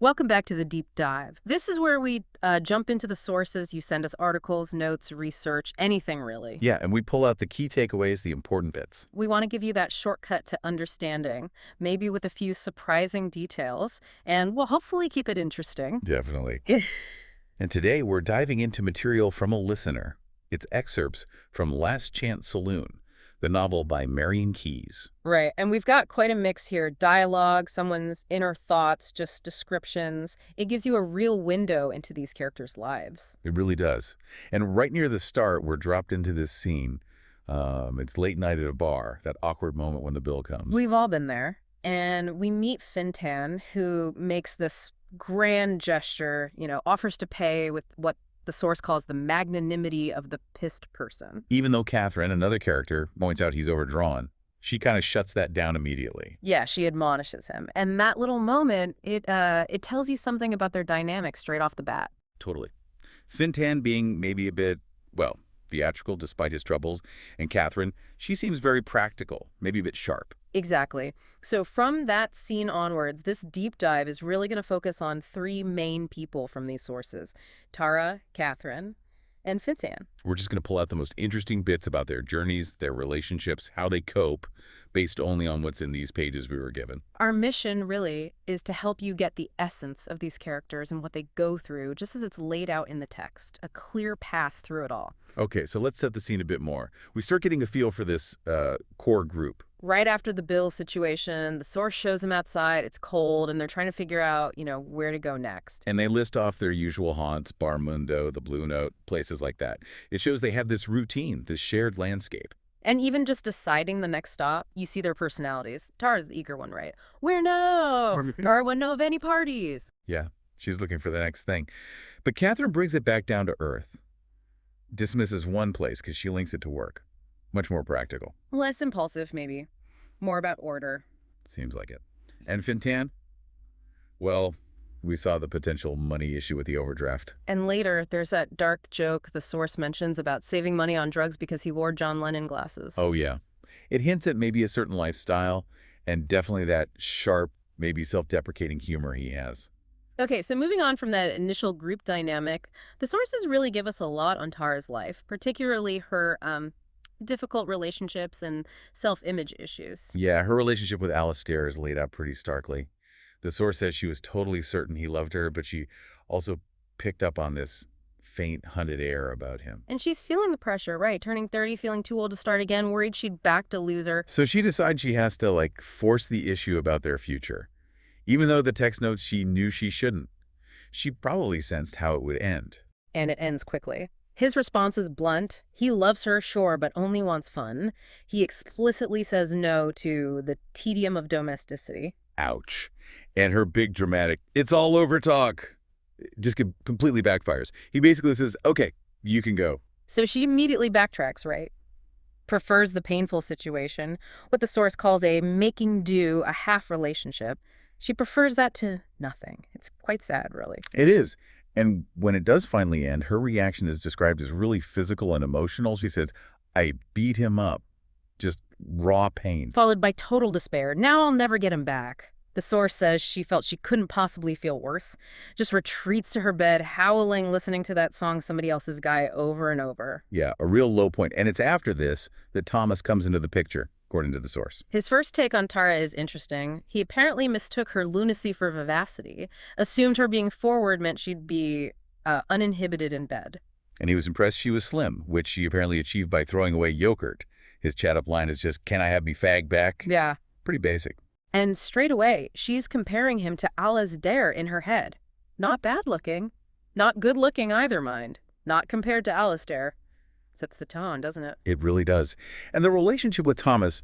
Welcome back to the deep dive. This is where we jump into the sources. You send us articles, notes, research, anything really. Yeah, and we pull out the key takeaways, the important bits. We want to give you that shortcut to understanding, maybe with a few surprising details, and we'll hopefully keep it interesting. Definitely. And today we're diving into material from a listener. It's excerpts from Last Chance Saloon, the novel by Marian. Right, and we've got quite a mix here. Dialogue, someone's inner thoughts, just descriptions. It gives you a real window into these characters' lives. It really does. And right near the start, we're dropped into this scene. It's late night at a bar, that awkward moment when the bill comes. We've all been there. And we meet Fintan, who makes this grand gesture, offers to pay with what the source calls the magnanimity of the pissed person. Even though Katherine, another character, points out he's overdrawn, she kind of shuts that down immediately. Yeah, she admonishes him. And that little moment, it tells you something about their dynamic straight off the bat. Totally. Fintan being maybe a bit, well, theatrical despite his troubles, and Katherine, she seems very practical, maybe a bit sharp. Exactly. So from that scene onwards, this deep dive is really going to focus on three main people from these sources: Tara, Katherine, and Fintan. We're just going to pull out the most interesting bits about their journeys, their relationships, how they cope, based only on what's in these pages we were given. Our mission really is to help you get the essence of these characters and what they go through, just as it's laid out in the text, a clear path through it all. Okay, so let's set the scene a bit more. We start getting a feel for this core group. Right after the Bill situation, the source shows them outside, it's cold, and they're trying to figure out, where to go next. And they list off their usual haunts, Bar Mundo, the Blue Note, places like that. It shows they have this routine, this shared landscape. And even just deciding the next stop, you see their personalities. Tara's the eager one, right? Where no? Or when no of any parties. Yeah, she's looking for the next thing. But Katherine brings it back down to earth. Dismisses one place because she links it to work. Much more practical. Less impulsive, maybe. More about order. Seems like it. And Fintan? Well, we saw the potential money issue with the overdraft. And later, there's that dark joke the source mentions about saving money on drugs because he wore John Lennon glasses. Oh, yeah. It hints at maybe a certain lifestyle and definitely that sharp, maybe self-deprecating humor he has. Okay, so moving on from that initial group dynamic, the sources really give us a lot on Tara's life, particularly her difficult relationships and self-image issues. Yeah, her relationship with Alistair is laid out pretty starkly. The source says she was totally certain he loved her, but she also picked up on this faint, hunted air about him. And she's feeling the pressure, right? Turning 30, feeling too old to start again, worried she'd backed a loser. So she decides she has to, force the issue about their future. Even though the text notes she knew she shouldn't. She probably sensed how it would end. And it ends quickly. His response is blunt. He loves her, sure, but only wants fun. He explicitly says no to the tedium of domesticity. Ouch. And her big dramatic, it's all over talk, just completely backfires. He basically says, okay, you can go. So she immediately backtracks, right? Prefers the painful situation, what the source calls a making do, a half relationship. She prefers that to nothing. It's quite sad, really. It is. And when it does finally end, her reaction is described as really physical and emotional. She says, I beat him up. Just raw pain. Followed by total despair. Now I'll never get him back. The source says she felt she couldn't possibly feel worse. Just retreats to her bed, howling, listening to that song Somebody Else's Guy over and over. Yeah, a real low point. And it's after this that Thomas comes into the picture, according to the source. His first take on Tara is interesting. He apparently mistook her lunacy for vivacity, assumed her being forward meant she'd be uninhibited in bed. And he was impressed she was slim, which she apparently achieved by throwing away yogurt. His chat-up line is just, can I have me fag back? Yeah. Pretty basic. And straight away, she's comparing him to Alasdair in her head. Not bad looking. Not good looking either, mind. Not compared to Alasdair. Sets the tone, doesn't it? It really does. And the relationship with Thomas,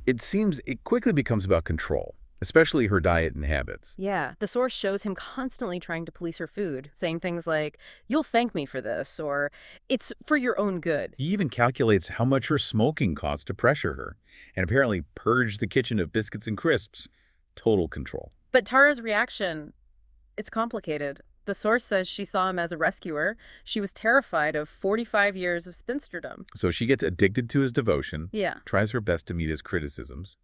it seems it quickly becomes about control, especially her diet and habits. Yeah, the source shows him constantly trying to police her food, saying things like, you'll thank me for this, or it's for your own good. He even calculates how much her smoking costs to pressure her, and apparently purge the kitchen of biscuits and crisps. Total control. But Tara's reaction, it's complicated. The source says she saw him as a rescuer. She was terrified of 45 years of spinsterdom. So she gets addicted to his devotion, Yeah. tries her best to meet his criticisms,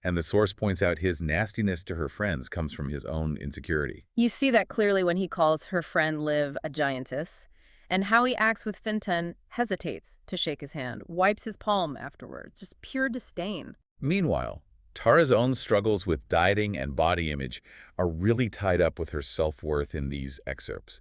And the source points out his nastiness to her friends comes from his own insecurity. You see that clearly when he calls her friend Liv a giantess, and how he acts with Fintan hesitates to shake his hand, wipes his palm afterwards, just pure disdain. Meanwhile, Tara's own struggles with dieting and body image are really tied up with her self-worth in these excerpts.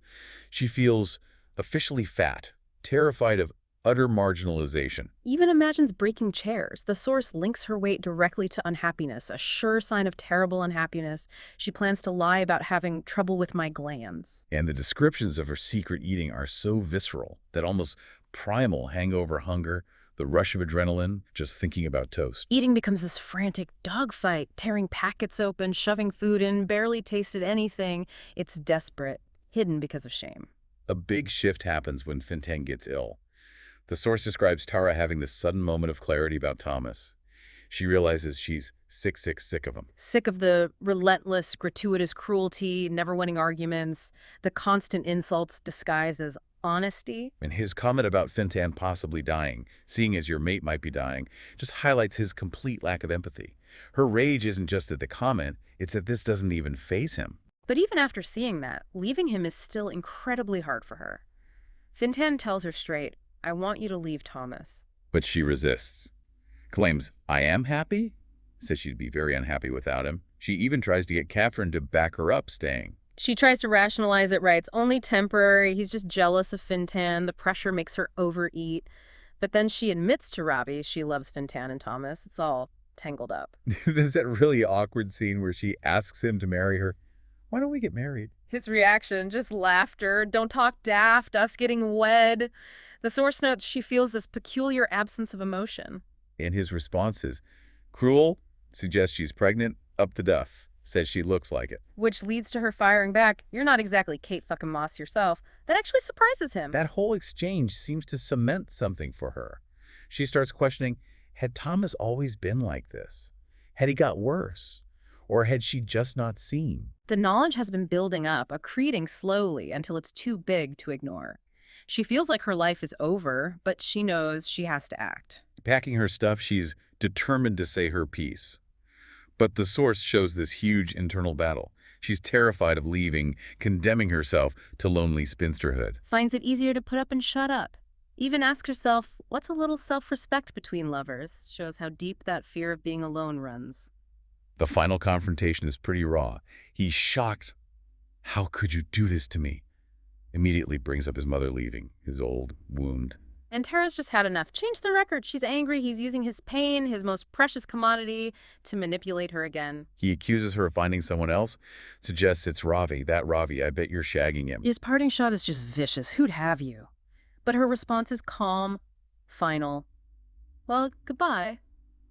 She feels officially fat, terrified of utter marginalization. Even imagines breaking chairs. The source links her weight directly to unhappiness, a sure sign of terrible unhappiness. She plans to lie about having trouble with my glands. And the descriptions of her secret eating are so visceral, that almost primal hangover hunger, the rush of adrenaline, just thinking about toast. Eating becomes this frantic dogfight, tearing packets open, shoving food in, barely tasted anything. It's desperate, hidden because of shame. A big shift happens when Fintan gets ill. The source describes Tara having this sudden moment of clarity about Thomas. She realizes she's sick of him. Sick of the relentless, gratuitous cruelty, never-winning arguments, the constant insults disguised as honesty. And his comment about Fintan possibly dying, seeing as your mate might be dying, just highlights his complete lack of empathy. Her rage isn't just at the comment, it's that this doesn't even faze him. But even after seeing that, leaving him is still incredibly hard for her. Fintan tells her straight, I want you to leave Thomas. But she resists. Claims, I am happy? Says she'd be very unhappy without him. She even tries to get Katherine to back her up staying. She tries to rationalize it, right? It's only temporary. He's just jealous of Fintan. The pressure makes her overeat. But then she admits to Ravi she loves Fintan and Thomas. It's all tangled up. There's that really awkward scene where she asks him to marry her. Why don't we get married? His reaction, just laughter. Don't talk daft, us getting wed. The source notes she feels this peculiar absence of emotion. And his response is, cruel, suggests she's pregnant, up the duff, says she looks like it. Which leads to her firing back, you're not exactly Kate fucking Moss yourself. That actually surprises him. That whole exchange seems to cement something for her. She starts questioning, had Thomas always been like this? Had he got worse? Or had she just not seen? The knowledge has been building up, accreting slowly until it's too big to ignore. She feels like her life is over, but she knows she has to act. Packing her stuff, she's determined to say her piece. But the source shows this huge internal battle. She's terrified of leaving, condemning herself to lonely spinsterhood. Finds it easier to put up and shut up. Even asks herself, what's a little self-respect between lovers? Shows how deep that fear of being alone runs. The final confrontation is pretty raw. He's shocked. How could you do this to me? Immediately brings up his mother leaving, his old wound. And Tara's just had enough. Change the record. She's angry. He's using his pain, his most precious commodity, to manipulate her again. He accuses her of finding someone else, suggests it's Ravi. That Ravi, I bet you're shagging him. His parting shot is just vicious. Who'd have you? But her response is calm, final. Well, goodbye.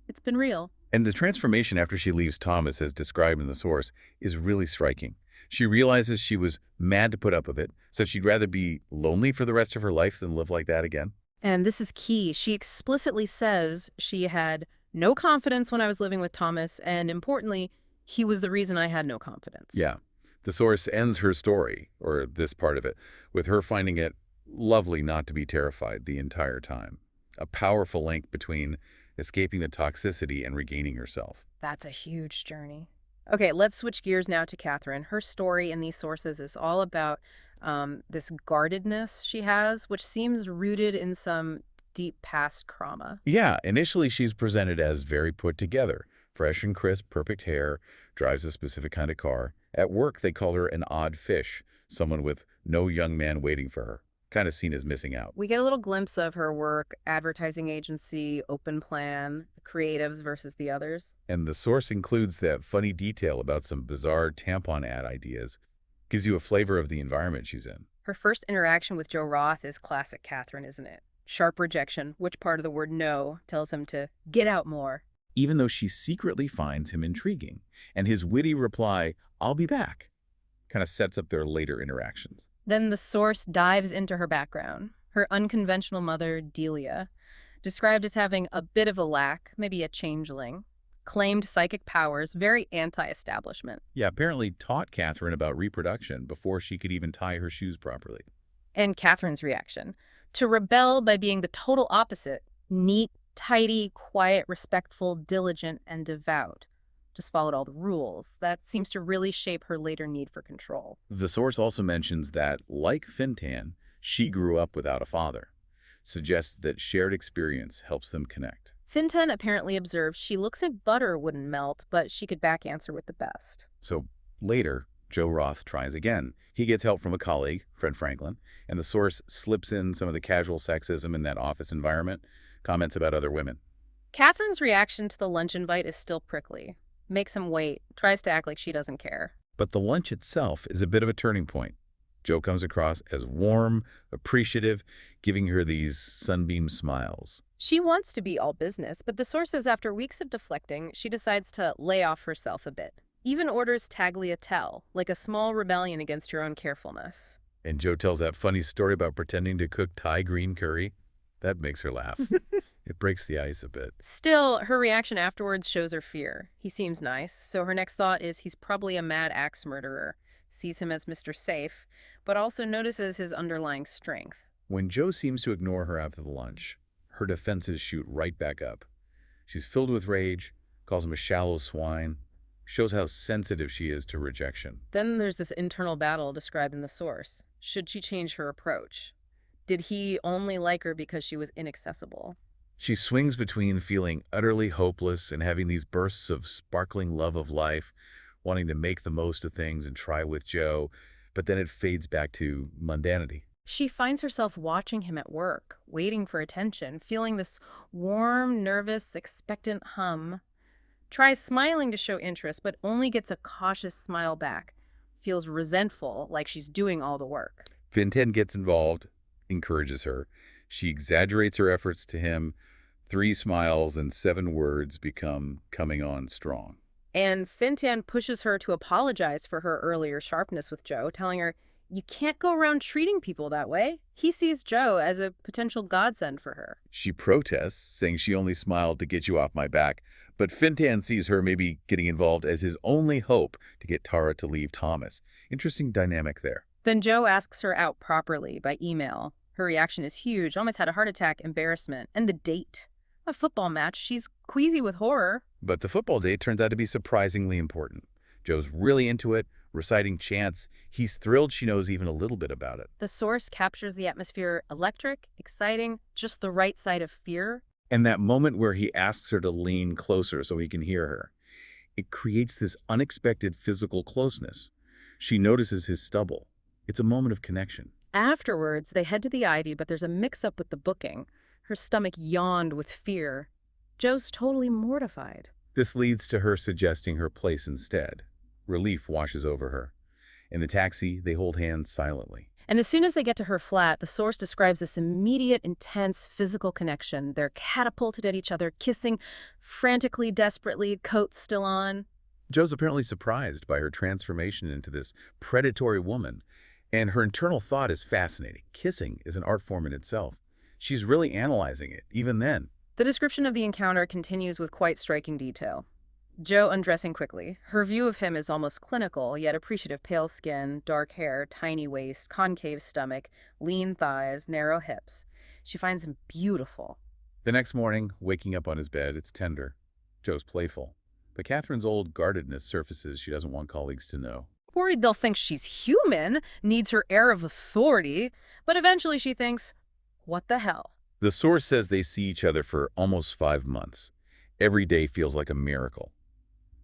It's been real. And the transformation after she leaves Thomas, as described in the source, is really striking. She realizes she was mad to put up with it, so she'd rather be lonely for the rest of her life than live like that again. And this is key. She explicitly says she had no confidence when I was living with Thomas, and importantly, he was the reason I had no confidence. Yeah. The source ends her story, or this part of it, with her finding it lovely not to be terrified the entire time. A powerful link between escaping the toxicity and regaining herself. That's a huge journey. Okay, let's switch gears now to Katherine. Her story in these sources is all about this guardedness she has, which seems rooted in some deep past trauma. Yeah, initially she's presented as very put together. Fresh and crisp, perfect hair, drives a specific kind of car. At work, they call her an odd fish, someone with no young man waiting for her. Kind of seen as missing out. We get a little glimpse of her work, advertising agency, open plan, creatives versus the others. And the source includes that funny detail about some bizarre tampon ad ideas. Gives you a flavor of the environment she's in. Her first interaction with Joe Roth is classic Katherine, isn't it? Sharp rejection, which part of the word no tells him to get out more. Even though she secretly finds him intriguing. And his witty reply, I'll be back, kind of sets up their later interactions. Then the source dives into her background. Her unconventional mother, Delia, described as having a bit of a lack, maybe a changeling, claimed psychic powers, very anti-establishment. Yeah, apparently taught Katherine about reproduction before she could even tie her shoes properly. And Katherine's reaction, to rebel by being the total opposite, neat, tidy, quiet, respectful, diligent, and devout. just followed all the rules. That seems to really shape her later need for control. The source also mentions that, like Fintan, she grew up without a father, suggests that shared experience helps them connect. Fintan apparently observed she looks like butter wouldn't melt, but she could back answer with the best. So later, Joe Roth tries again. He gets help from a colleague, Fred Franklin, and the source slips in some of the casual sexism in that office environment, comments about other women. Katherine's reaction to the lunch invite is still prickly. Makes him wait, tries to act like she doesn't care. But the lunch itself is a bit of a turning point. Joe comes across as warm, appreciative, giving her these sunbeam smiles. She wants to be all business, but the source says after weeks of deflecting, she decides to lay off herself a bit. Even orders tagliatelle, like a small rebellion against her own carefulness. And Joe tells that funny story about pretending to cook Thai green curry. That makes her laugh. It breaks the ice a bit. Still, her reaction afterwards shows her fear. He seems nice, so her next thought is he's probably a mad axe murderer, sees him as Mr. Safe, but also notices his underlying strength. When Joe seems to ignore her after the lunch, her defenses shoot right back up. She's filled with rage, calls him a shallow swine, shows how sensitive she is to rejection. Then there's this internal battle described in the source. Should she change her approach? Did he only like her because she was inaccessible? She swings between feeling utterly hopeless and having these bursts of sparkling love of life, wanting to make the most of things and try with Joe, but then it fades back to mundanity. She finds herself watching him at work, waiting for attention, feeling this warm, nervous, expectant hum. Tries smiling to show interest, but only gets a cautious smile back. Feels resentful, like she's doing all the work. Fintan gets involved, encourages her. She exaggerates her efforts to him. 3 smiles and 7 words become coming on strong. And Fintan pushes her to apologize for her earlier sharpness with Joe, telling her, you can't go around treating people that way. He sees Joe as a potential godsend for her. She protests, saying she only smiled to get you off my back, but Fintan sees her maybe getting involved as his only hope to get Tara to leave Thomas. Interesting dynamic there. Then Joe asks her out properly by email. Her reaction is huge, almost had a heart attack, embarrassment, and the date. A football match, she's queasy with horror. But the football date turns out to be surprisingly important. Joe's really into it, reciting chants. He's thrilled she knows even a little bit about it. The source captures the atmosphere electric, exciting, just the right side of fear. And that moment where he asks her to lean closer so he can hear her, it creates this unexpected physical closeness. She notices his stubble. It's a moment of connection. Afterwards, they head to the Ivy, but there's a mix-up with the booking. Her stomach yawned with fear. Joe's totally mortified. This leads to her suggesting her place instead. Relief washes over her. In the taxi, they hold hands silently. And as soon as they get to her flat, the source describes this immediate, intense physical connection. They're catapulted at each other, kissing frantically, desperately, coats still on. Joe's apparently surprised by her transformation into this predatory woman, and her internal thought is fascinating. Kissing is an art form in itself. She's really analyzing it, even then. The description of the encounter continues with quite striking detail. Joe undressing quickly. Her view of him is almost clinical, yet appreciative. Pale skin, dark hair, tiny waist, concave stomach, lean thighs, narrow hips. She finds him beautiful. The next morning, waking up on his bed, it's tender. Joe's playful. But Katherine's old guardedness surfaces. She doesn't want colleagues to know. Worried they'll think she's human, needs her air of authority, but eventually she thinks, what the hell? The source says they see each other for almost 5 months. Every day feels like a miracle.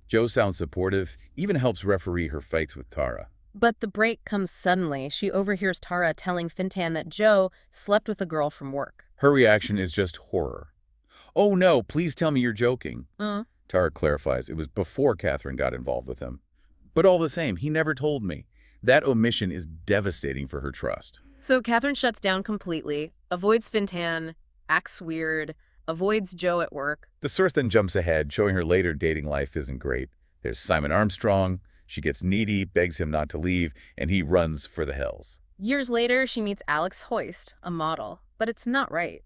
Joe sounds supportive, even helps referee her fights with Tara. But the break comes suddenly. She overhears Tara telling Fintan that Joe slept with a girl from work. Her reaction is just horror. Oh no, please tell me you're joking. Tara clarifies it was before Katherine got involved with him. But all the same, he never told me. That omission is devastating for her trust. So Katherine shuts down completely, avoids Fintan, acts weird, avoids Joe at work. The source then jumps ahead, showing her later dating life isn't great. There's Simon Armstrong. She gets needy, begs him not to leave, and he runs for the hills. Years later, she meets Alex Hoyst, a model. But it's not right.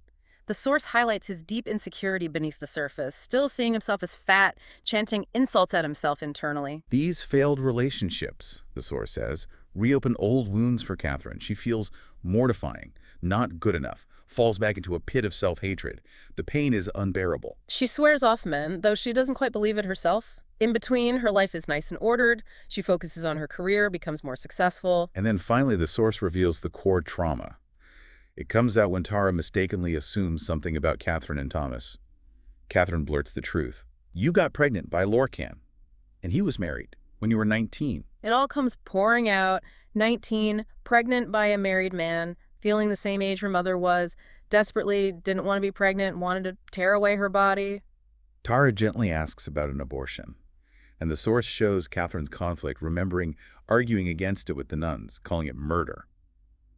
The source highlights his deep insecurity beneath the surface, still seeing himself as fat, chanting insults at himself internally. These failed relationships, the source says, reopen old wounds for Katherine. She feels mortifying, not good enough, falls back into a pit of self-hatred. The pain is unbearable. She swears off men, though she doesn't quite believe it herself. In between, her life is nice and ordered. She focuses on her career, becomes more successful. And then finally, the source reveals the core trauma. It comes out when Tara mistakenly assumes something about Katherine and Thomas. Katherine blurts the truth. You got pregnant by Lorcan, and he was married when you were 19. It all comes pouring out. 19, pregnant by a married man, feeling the same age her mother was, desperately didn't want to be pregnant, wanted to tear away her body. Tara gently asks about an abortion, and the source shows Katherine's conflict, remembering arguing against it with the nuns, calling it murder.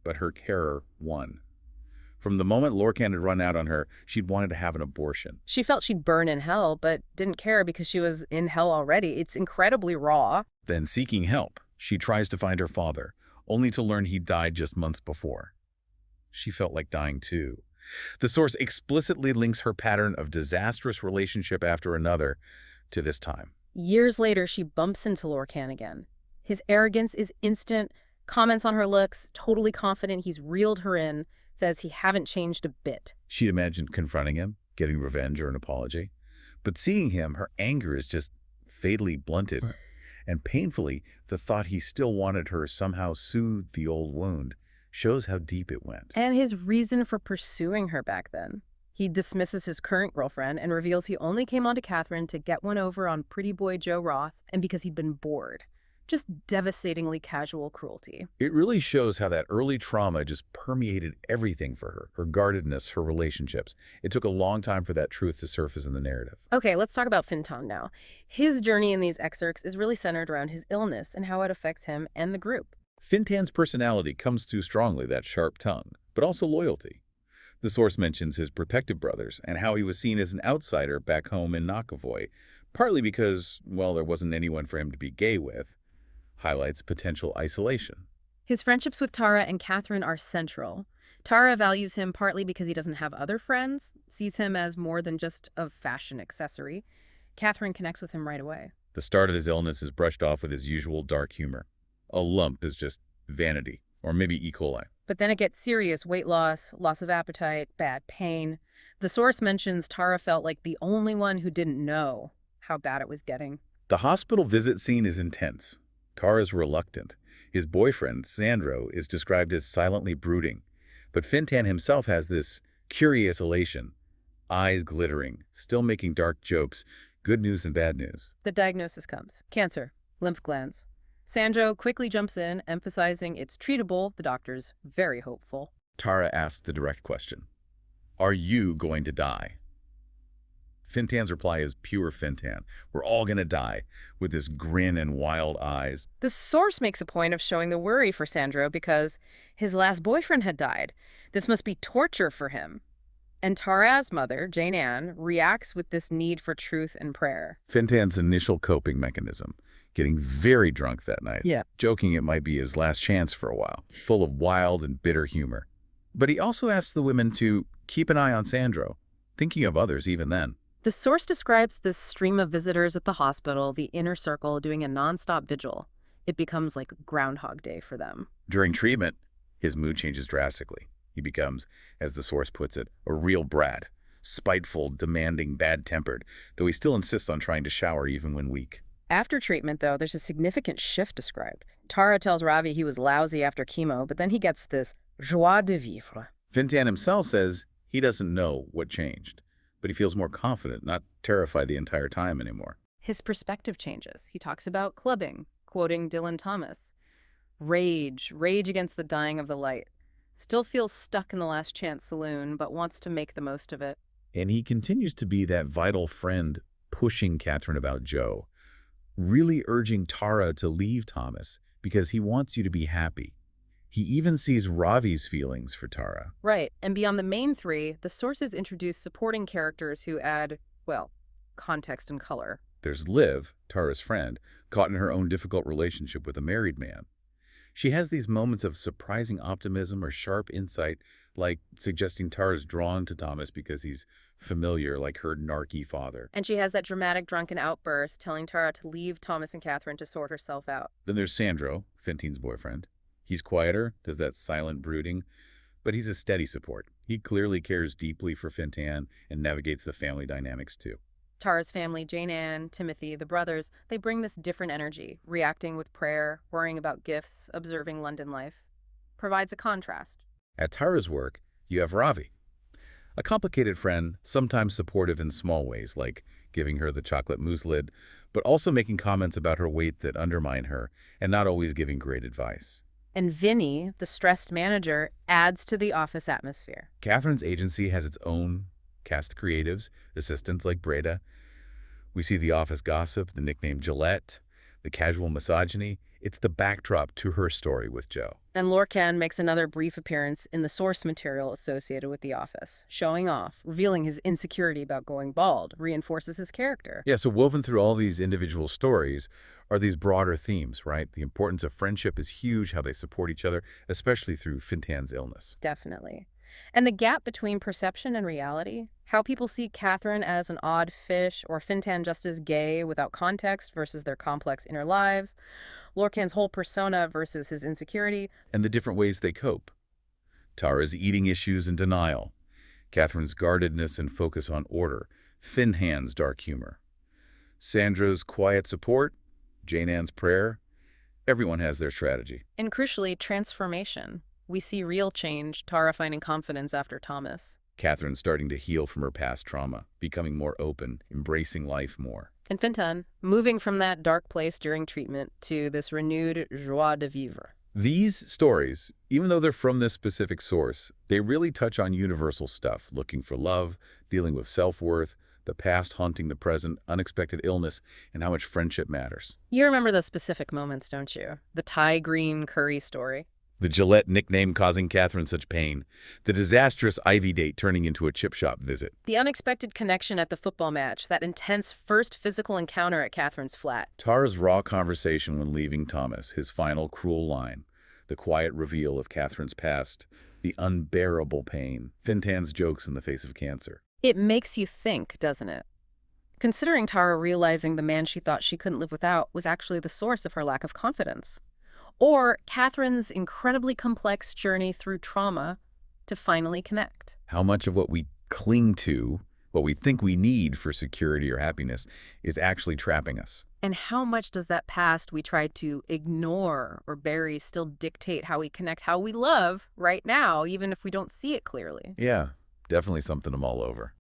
But her terror won. From the moment Lorcan had run out on her, she'd wanted to have an abortion. She felt she'd burn in hell, but didn't care because she was in hell already. It's incredibly raw. Then, seeking help, she tries to find her father, only to learn he died just months before. She felt like dying too. The source explicitly links her pattern of disastrous relationship after another to this time. Years later, she bumps into Lorcan again. His arrogance is instant, comments on her looks, totally confident he's reeled her in, says he haven't changed a bit. She'd imagined confronting him, getting revenge or an apology. But seeing him, her anger is just fatally blunted. And painfully, the thought he still wanted her somehow soothed the old wound shows how deep it went. And his reason for pursuing her back then. He dismisses his current girlfriend and reveals he only came on to Katherine to get one over on pretty boy Joe Roth and because he'd been bored. Just devastatingly casual cruelty. It really shows how that early trauma just permeated everything for her, her guardedness, her relationships. It took a long time for that truth to surface in the narrative. Okay, let's talk about Fintan now. His journey in these excerpts is really centered around his illness and how it affects him and the group. Fintan's personality comes through strongly, that sharp tongue, but also loyalty. The source mentions his protective brothers and how he was seen as an outsider back home in Nakavoy, partly because, well, there wasn't anyone for him to be gay with. Highlights potential isolation. His friendships with Tara and Katherine are central. Tara values him partly because he doesn't have other friends, sees him as more than just a fashion accessory. Katherine connects with him right away. The start of his illness is brushed off with his usual dark humor. A lump is just vanity, or maybe E. coli. But then it gets serious: weight loss, loss of appetite, bad pain. The source mentions Tara felt like the only one who didn't know how bad it was getting. The hospital visit scene is intense. Tara's reluctant. His boyfriend, Sandro, is described as silently brooding. But Fintan himself has this curious elation, eyes glittering, still making dark jokes, good news and bad news. The diagnosis comes: cancer, lymph glands. Sandro quickly jumps in, emphasizing it's treatable. The doctor's very hopeful. Tara asks the direct question. Are you going to die? Fintan's reply is pure Fintan. We're all gonna die, with this grin and wild eyes. The source makes a point of showing the worry for Sandro because his last boyfriend had died. This must be torture for him. And Tara's mother, Jane Ann, reacts with this need for truth and prayer. Fintan's initial coping mechanism, getting very drunk that night, joking it might be his last chance for a while, full of wild and bitter humor. But he also asks the women to keep an eye on Sandro, thinking of others even then. The source describes this stream of visitors at the hospital, the inner circle, doing a nonstop vigil. It becomes like Groundhog Day for them. During treatment, his mood changes drastically. He becomes, as the source puts it, a real brat, spiteful, demanding, bad-tempered, though he still insists on trying to shower even when weak. After treatment, though, there's a significant shift described. Tara tells Ravi he was lousy after chemo, but then he gets this joie de vivre. Fintan himself says he doesn't know what changed, but he feels more confident, not terrified the entire time anymore. His perspective changes. He talks about clubbing, quoting Dylan Thomas. Rage against the dying of the light. Still feels stuck in the last chance saloon, but wants to make the most of it. And he continues to be that vital friend pushing Katherine about Joe, really urging Tara to leave Thomas because he wants you to be happy. He even sees Ravi's feelings for Tara. Right, and beyond the main three, the sources introduce supporting characters who add, well, context and color. There's Liv, Tara's friend, caught in her own difficult relationship with a married man. She has these moments of surprising optimism or sharp insight, like suggesting Tara's drawn to Thomas because he's familiar, like her narky father. And she has that dramatic drunken outburst telling Tara to leave Thomas and Katherine to sort herself out. Then there's Sandro, Fintan's boyfriend. He's quieter, does that silent brooding, but he's a steady support. He clearly cares deeply for Fintan and navigates the family dynamics too. Tara's family, Jane Ann, Timothy, the brothers, they bring this different energy, reacting with prayer, worrying about gifts, observing London life. Provides a contrast. At Tara's work, you have Ravi, a complicated friend, sometimes supportive in small ways, like giving her the chocolate mousse lid, but also making comments about her weight that undermine her and not always giving great advice. And Vinny, the stressed manager, adds to the office atmosphere. Catherine's agency has its own cast of creatives, assistants like Breda. We see the office gossip, the nickname Gillette, the casual misogyny. It's the backdrop to her story with Joe. And Lorcan makes another brief appearance in the source material associated with the office, showing off, revealing his insecurity about going bald, reinforces his character. Yeah, so woven through all these individual stories are these broader themes, right? The importance of friendship is huge, how they support each other, especially through Fintan's illness. Definitely. And the gap between perception and reality, how people see Katherine as an odd fish or Fintan just as gay without context versus their complex inner lives, Lorcan's whole persona versus his insecurity. And the different ways they cope. Tara's eating issues and denial, Catherine's guardedness and focus on order, Fintan's dark humor, Sandra's quiet support, Jane Ann's prayer. Everyone has their strategy. And crucially, transformation. We see real change, Tara finding confidence after Thomas. Katherine starting to heal from her past trauma, becoming more open, embracing life more. And Fintan, moving from that dark place during treatment to this renewed joie de vivre. These stories, even though they're from this specific source, they really touch on universal stuff, looking for love, dealing with self-worth, the past haunting the present, unexpected illness, and how much friendship matters. You remember the specific moments, don't you? The Thai green curry story. The Gillette nickname causing Katherine such pain. The disastrous Ivy date turning into a chip shop visit. The unexpected connection at the football match, that intense first physical encounter at Katherine's flat. Tara's raw conversation when leaving Thomas, his final cruel line. The quiet reveal of Katherine's past. The unbearable pain. Fintan's jokes in the face of cancer. It makes you think, doesn't it? Considering Tara realizing the man she thought she couldn't live without was actually the source of her lack of confidence. Or Katherine's incredibly complex journey through trauma to finally connect. How much of what we cling to, what we think we need for security or happiness, is actually trapping us. And how much does that past we try to ignore or bury still dictate how we connect, how we love right now, even if we don't see it clearly? Yeah, definitely something I'm all over.